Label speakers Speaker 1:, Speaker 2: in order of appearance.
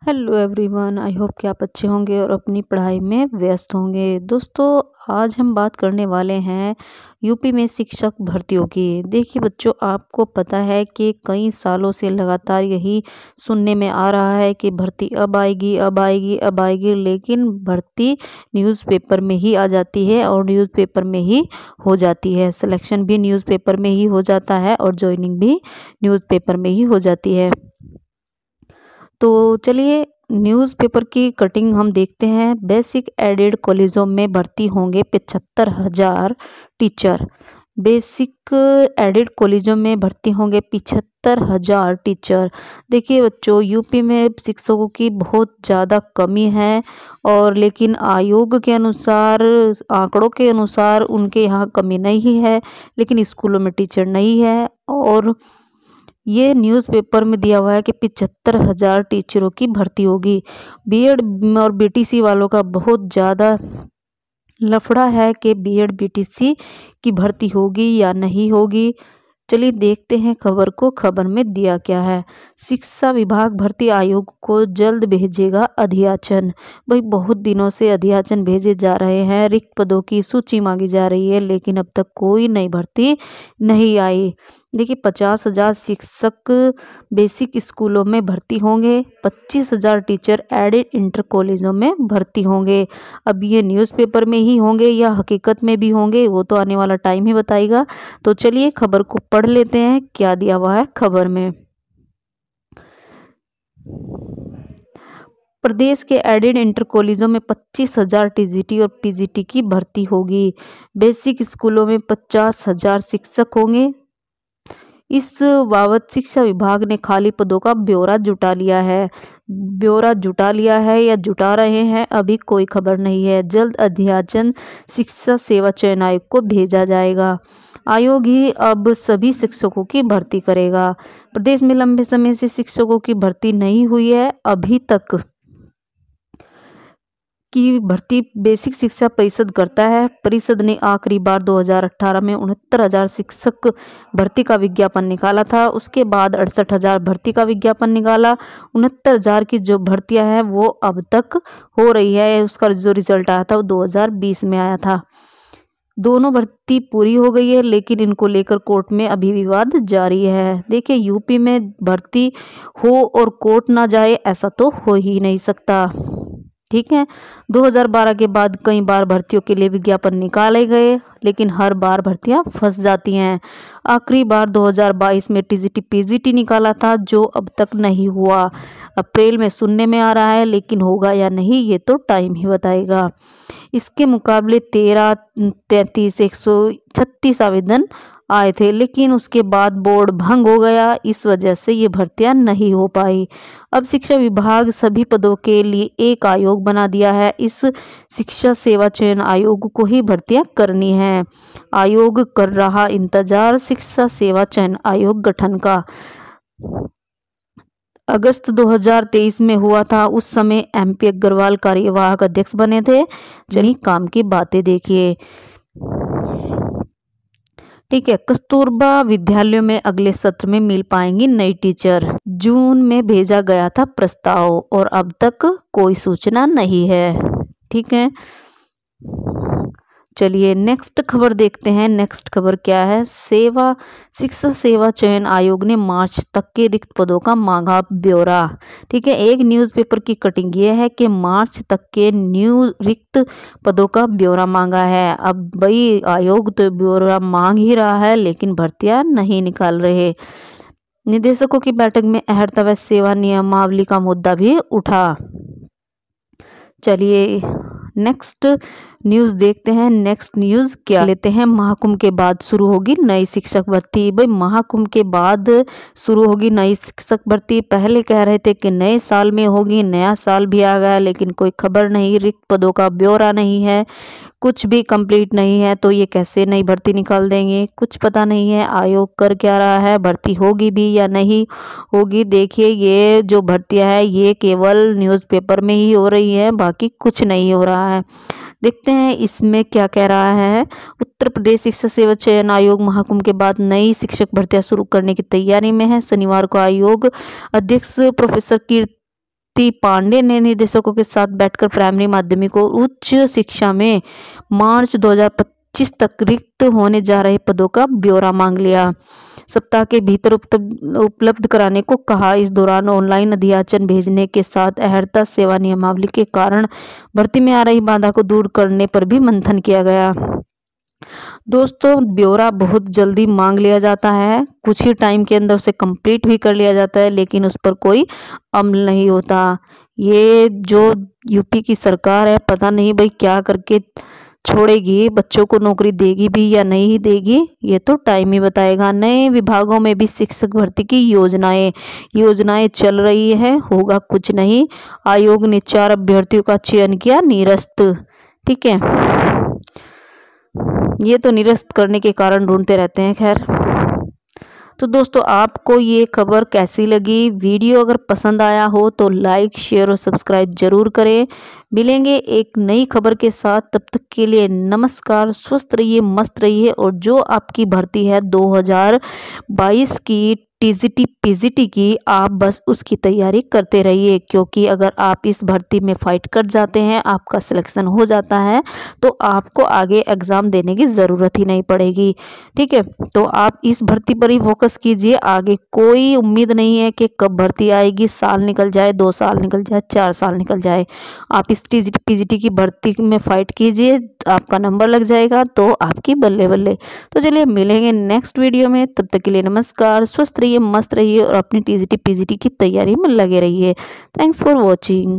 Speaker 1: Hello everyone, I hope कि आप अच्छे होंगे और अपनी पढ़ाई में व्यस्त होंगे। दोस्तों, आज हम बात करने वाले हैं यूपी में शिक्षक भर्तियों की। देखिए बच्चों, आपको पता है कि कई सालों से लगातार यही सुनने में आ रहा है कि भर्ती अब आएगी, अब आएगी, अब आएगी, लेकिन भर्ती न्यूज़पेपर में ही आ जाती है और न्यूज़पेपर में ही हो जाती है। सिलेक्शन भी न्यूज़पेपर में ही हो जाता है और ज्वाइनिंग भी न्यूज़पेपर में ही हो जाती है। तो चलिए न्यूज़पेपर की कटिंग हम देखते हैं। बेसिक एडेड कॉलेजों में भर्ती होंगे 75,000 टीचर। बेसिक एडेड कॉलेजों में भर्ती होंगे 75,000 टीचर। देखिए बच्चों, यूपी में शिक्षकों की बहुत ज़्यादा कमी है और लेकिन आयोग के अनुसार, आंकड़ों के अनुसार उनके यहाँ कमी नहीं है, लेकिन स्कूलों में टीचर नहीं है। और ये न्यूज़पेपर में दिया हुआ है कि 75,000 टीचरों की भर्ती होगी। बीएड और बीटीसी वालों का बहुत ज़्यादा लफड़ा है कि बीएड बीटीसी की भर्ती होगी या नहीं होगी। चलिए देखते हैं खबर को। खबर में दिया क्या है। शिक्षा विभाग भर्ती आयोग को जल्द भेजेगा अधियाचन। भाई बहुत दिनों से अधियाचन भेजे जा रहे हैं, रिक्त पदों की सूची मांगी जा रही है, लेकिन अब तक कोई नई भर्ती नहीं आई। देखिए 50,000 शिक्षक बेसिक स्कूलों में भर्ती होंगे, 25,000 टीचर एडेड इंटर कॉलेजों में भर्ती होंगे। अब ये न्यूज़पेपर में ही होंगे या हकीकत में भी होंगे, वो तो आने वाला टाइम ही बताएगा। तो चलिए खबर को पढ़ लेते हैं, क्या दिया हुआ है खबर में। प्रदेश के एडेड इंटर कॉलेजों में 25,000 टीजीटी और पीजीटी की भर्ती होगी। बेसिक स्कूलों में 50,000 शिक्षक होंगे। इस बाबत शिक्षा विभाग ने खाली पदों का ब्यौरा जुटा लिया है। ब्यौरा जुटा लिया है या जुटा रहे हैं, अभी कोई खबर नहीं है। जल्द अध्याचन शिक्षा सेवा चयन आयोग को भेजा जाएगा। आयोग ही अब सभी शिक्षकों की भर्ती करेगा। प्रदेश में लंबे समय से शिक्षकों की भर्ती नहीं हुई है। अभी तक की भर्ती बेसिक शिक्षा परिषद करता है। परिषद ने आखिरी बार 2018 में 69,000 शिक्षक भर्ती का विज्ञापन निकाला था। उसके बाद 68,000 भर्ती का विज्ञापन निकाला। 69,000 की जो भर्तियां हैं वो अब तक हो रही है। उसका जो रिजल्ट आया था वो 2020 में आया था। दोनों भर्ती पूरी हो गई है, लेकिन इनको लेकर कोर्ट में अभी विवाद जारी है। देखिए यूपी में भर्ती हो और कोर्ट ना जाए, ऐसा तो हो ही नहीं सकता। ठीक है, 2012 के बाद कई बार भर्तियों के लिए विज्ञापन निकाले गए, लेकिन हर बार भर्तियां फंस जाती हैं। आखिरी बार 2022 में टीजीटी पीजीटी निकाला था, जो अब तक नहीं हुआ। अप्रैल में सुनने में आ रहा है, लेकिन होगा या नहीं ये तो टाइम ही बताएगा। इसके मुकाबले 13, 33, 136 आवेदन आए थे, लेकिन उसके बाद बोर्ड भंग हो गया। इस वजह से ये भर्तियां नहीं हो पाई। अब शिक्षा विभाग सभी पदों के लिए एक आयोग बना दिया है। इस शिक्षा सेवा चयन आयोग को ही भर्तियां करनी है। आयोग कर रहा इंतजार शिक्षा सेवा चयन आयोग गठन का। अगस्त 2023 में हुआ था, उस समय एमपी अग्रवाल कार्यवाहक अध्यक्ष बने थे। चलिए काम की बातें देखिए। ठीक है, कस्तूरबा विद्यालयों में अगले सत्र में मिल पाएंगी नई टीचर। जून में भेजा गया था प्रस्ताव और अब तक कोई सूचना नहीं है। ठीक है, चलिए नेक्स्ट खबर देखते हैं। नेक्स्ट खबर क्या है। शिक्षा सेवा चयन आयोग ने मार्च तक के रिक्त पदों का मांगा ब्यौरा। ठीक है, एक न्यूज़पेपर की कटिंग ये है कि मार्च तक के रिक्त पदों का ब्यौरा मांगा है। अब भाई आयोग तो ब्यौरा मांग ही रहा है, लेकिन भर्तियां नहीं निकाल रहे। निदेशकों की बैठक में अहर्ता व सेवा नियमावली का मुद्दा भी उठा। चलिए नेक्स्ट न्यूज़ देखते हैं। नेक्स्ट न्यूज़ क्या लेते हैं। महाकुंभ के बाद शुरू होगी नई शिक्षक भर्ती। भाई महाकुंभ के बाद शुरू होगी नई शिक्षक भर्ती। पहले कह रहे थे कि नए साल में होगी, नया साल भी आ गया, लेकिन कोई खबर नहीं। रिक्त पदों का ब्यौरा नहीं है, कुछ भी कंप्लीट नहीं है, तो ये कैसे नई भर्ती निकाल देंगे, कुछ पता नहीं है आयोग कर क्या रहा है, भर्ती होगी भी या नहीं होगी। देखिए ये जो भर्तियां है ये केवल न्यूज़पेपर में ही हो रही हैं, बाकी कुछ नहीं हो रहा है। देखते हैं इसमें क्या कह रहा है। उत्तर प्रदेश शिक्षा सेवा चयन आयोग महाकुंभ के बाद नई शिक्षक भर्तियां शुरू करने की तैयारी में है। शनिवार को आयोग अध्यक्ष प्रोफेसर कीर्ति भारती पांडे ने निदेशकों के साथ बैठकर प्राइमरी, माध्यमिक और उच्च शिक्षा में मार्च 2025 तक रिक्त होने जा रहे पदों का ब्यौरा मांग लिया। सप्ताह के भीतर उपलब्ध कराने को कहा। इस दौरान ऑनलाइन अध्याचन भेजने के साथ अहर्ता सेवा नियमावली के कारण भर्ती में आ रही बाधा को दूर करने पर भी मंथन किया गया। दोस्तों, ब्यौरा बहुत जल्दी मांग लिया जाता है, कुछ ही टाइम के अंदर उसे कंप्लीट भी कर लिया जाता है, लेकिन उस पर कोई अमल नहीं होता। ये जो यूपी की सरकार है, पता नहीं भाई क्या करके छोड़ेगी, बच्चों को नौकरी देगी भी या नहीं देगी, ये तो टाइम ही बताएगा। नए विभागों में भी शिक्षक भर्ती की योजनाएं चल रही हैं, होगा कुछ नहीं। आयोग ने 4 अभ्यर्थियों का चयन किया निरस्त। ठीक है, ये तो निरस्त करने के कारण ढूंढते रहते हैं। खैर, तो दोस्तों, आपको ये खबर कैसी लगी? वीडियो अगर पसंद आया हो तो लाइक, शेयर और सब्सक्राइब जरूर करें। मिलेंगे एक नई खबर के साथ, तब तक के लिए नमस्कार। स्वस्थ रहिए, मस्त रहिए, और जो आपकी भर्ती है 2022 की टीजीटी पीजीटी की, आप बस उसकी तैयारी करते रहिए, क्योंकि अगर आप इस भर्ती में फाइट कर जाते हैं, आपका सिलेक्शन हो जाता है, तो आपको आगे एग्ज़ाम देने की ज़रूरत ही नहीं पड़ेगी। ठीक है, तो आप इस भर्ती पर ही फोकस कीजिए। आगे कोई उम्मीद नहीं है कि कब भर्ती आएगी, साल निकल जाए, 2 साल निकल जाए, 4 साल निकल जाए। आप इस टीजीटी पीजीटी की भर्ती में फाइट कीजिए, आपका नंबर लग जाएगा तो आपकी बल्ले बल्ले। तो चलिए, मिलेंगे नेक्स्ट वीडियो में, तब तक के लिए नमस्कार। स्वस्थ रहिए, मस्त रहिए, और अपनी टीजीटी पीजीटी की तैयारी में लगे रहिए। Thanks for watching.